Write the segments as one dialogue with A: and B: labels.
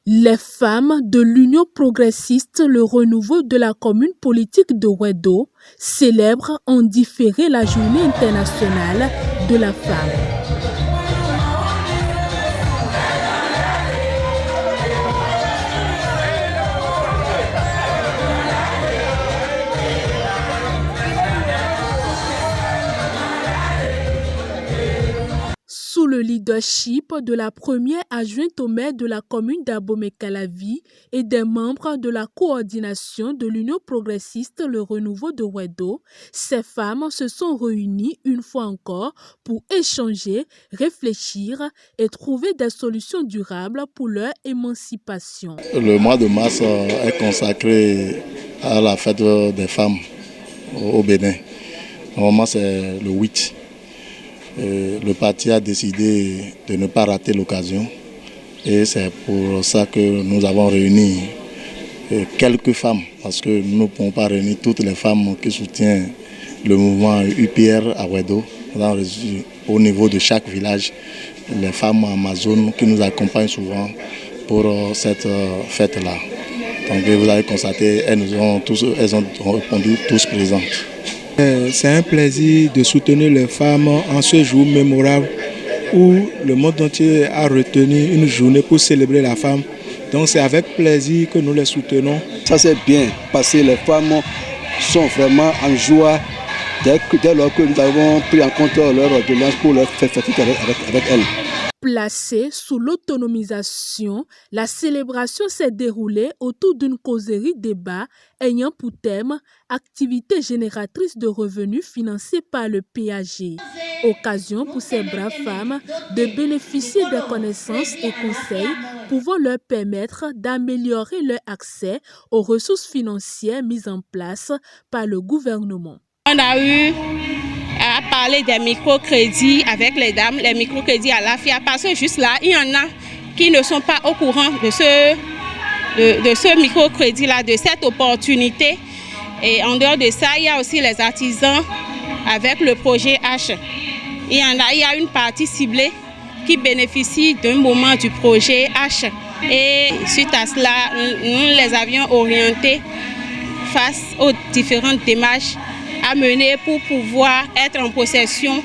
A: Les femmes de l'Union progressiste Le Renouveau de la commune politique de Wedo célèbrent en différé la journée internationale de la femme. Sous le leadership de la première adjointe au maire de la commune d'Abomey-Calavi et des membres de la coordination de l'Union progressiste Le Renouveau de Wedo, ces femmes se sont réunies une fois encore pour échanger, réfléchir et trouver des solutions durables pour leur émancipation.
B: Le mois de mars est consacré à la fête des femmes au Bénin. Normalement, c'est le 8. Le parti a décidé de ne pas rater l'occasion et c'est pour ça que nous avons réuni quelques femmes, parce que nous ne pouvons pas réunir toutes les femmes qui soutiennent le mouvement UPR à Wedo. Au niveau de chaque village, les femmes amazones qui nous accompagnent souvent pour cette fête-là. Donc vous avez constaté, elles ont répondu tous présentes.
C: C'est un plaisir de soutenir les femmes en ce jour mémorable où le monde entier a retenu une journée pour célébrer la femme. Donc c'est avec plaisir que nous les soutenons.
D: Ça c'est bien parce que les femmes sont vraiment en joie dès lors que nous avons pris en compte leur ordonnance pour leur faire fêter avec elles.
A: Placée sous l'autonomisation, la célébration s'est déroulée autour d'une causerie débat ayant pour thème « Activité génératrice de revenus financée par le PAG ». Occasion pour ces braves femmes de bénéficier des connaissances et conseils pouvant leur permettre d'améliorer leur accès aux ressources financières mises en place par le gouvernement.
E: On a eu à parler des microcrédits avec les dames, les microcrédits à la FIA, parce que juste là, il y en a qui ne sont pas au courant de ce microcrédit-là, de cette opportunité. Et en dehors de ça, il y a aussi les artisans avec le projet H. Il y a une partie ciblée qui bénéficie d'un moment du projet H. Et suite à cela, nous les avions orientés face aux différentes démarches à mener pour pouvoir être en possession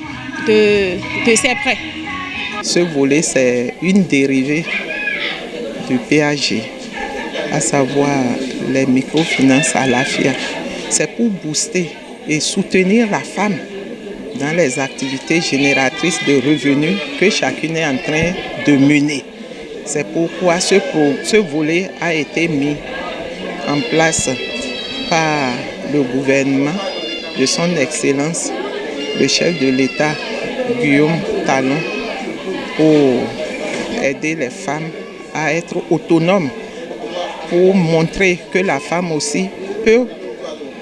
E: de ces prêts.
F: Ce volet, c'est une dérivée du PAG, à savoir les microfinances à la FIA. C'est pour booster et soutenir la femme dans les activités génératrices de revenus que chacune est en train de mener. C'est pourquoi ce volet a été mis en place par le gouvernement de son Excellence, le chef de l'État, Guillaume Talon, pour aider les femmes à être autonomes, pour montrer que la femme aussi peut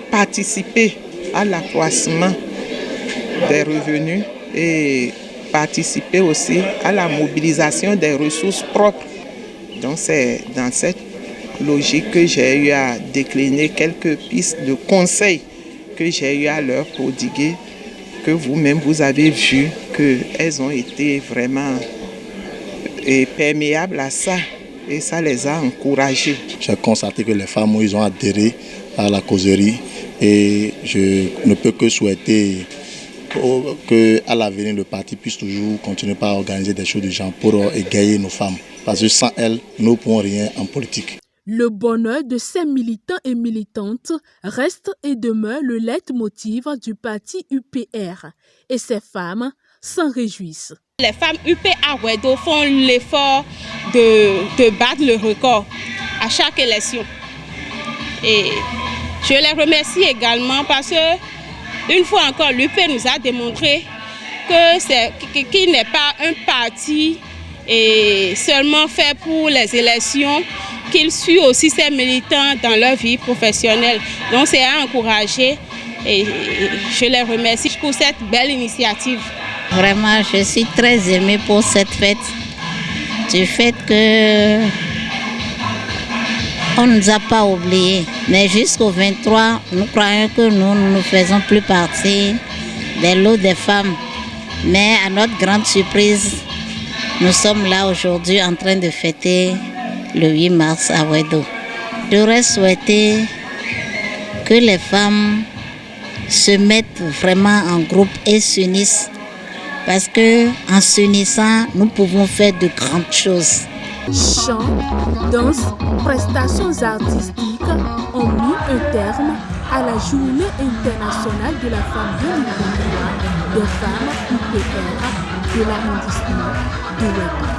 F: participer à l'accroissement des revenus et participer aussi à la mobilisation des ressources propres. Donc c'est dans cette logique que j'ai eu à décliner quelques pistes de conseils que j'ai eu à leur prodiguer, que vous-même vous avez vu qu'elles ont été vraiment perméables à ça et ça les a encouragées.
B: J'ai constaté que les femmes ils ont adhéré à la causerie et je ne peux que souhaiter qu'à l'avenir le parti puisse toujours continuer à organiser des choses de genre pour égayer nos femmes. Parce que sans elles, nous ne pouvons rien en politique.
A: Le bonheur de ces militants et militantes reste et demeure le leitmotiv du parti UPR et ces femmes s'en réjouissent.
E: Les femmes UPR à Wedo font l'effort de battre le record à chaque élection. Et je les remercie également parce que, une fois encore, l'UP nous a démontré qu'il n'est pas un parti et seulement fait pour les élections, qu'il suit aussi ses militants dans leur vie professionnelle. Donc c'est à encourager et je les remercie pour cette belle initiative.
G: Vraiment, je suis très émue pour cette fête, du fait que on ne nous a pas oubliés. Mais jusqu'au 23, nous croyons que nous ne faisons plus partie des lots des femmes. Mais à notre grande surprise, nous sommes là aujourd'hui en train de fêter le 8 mars à Wedo. J'aurais souhaité que les femmes se mettent vraiment en groupe et s'unissent parce qu'en s'unissant, nous pouvons faire de grandes choses.
A: Chants, danses, prestations artistiques ont mis un terme à la Journée internationale de la femme 2023 des femmes UPR de l'arrondissement de Wedo.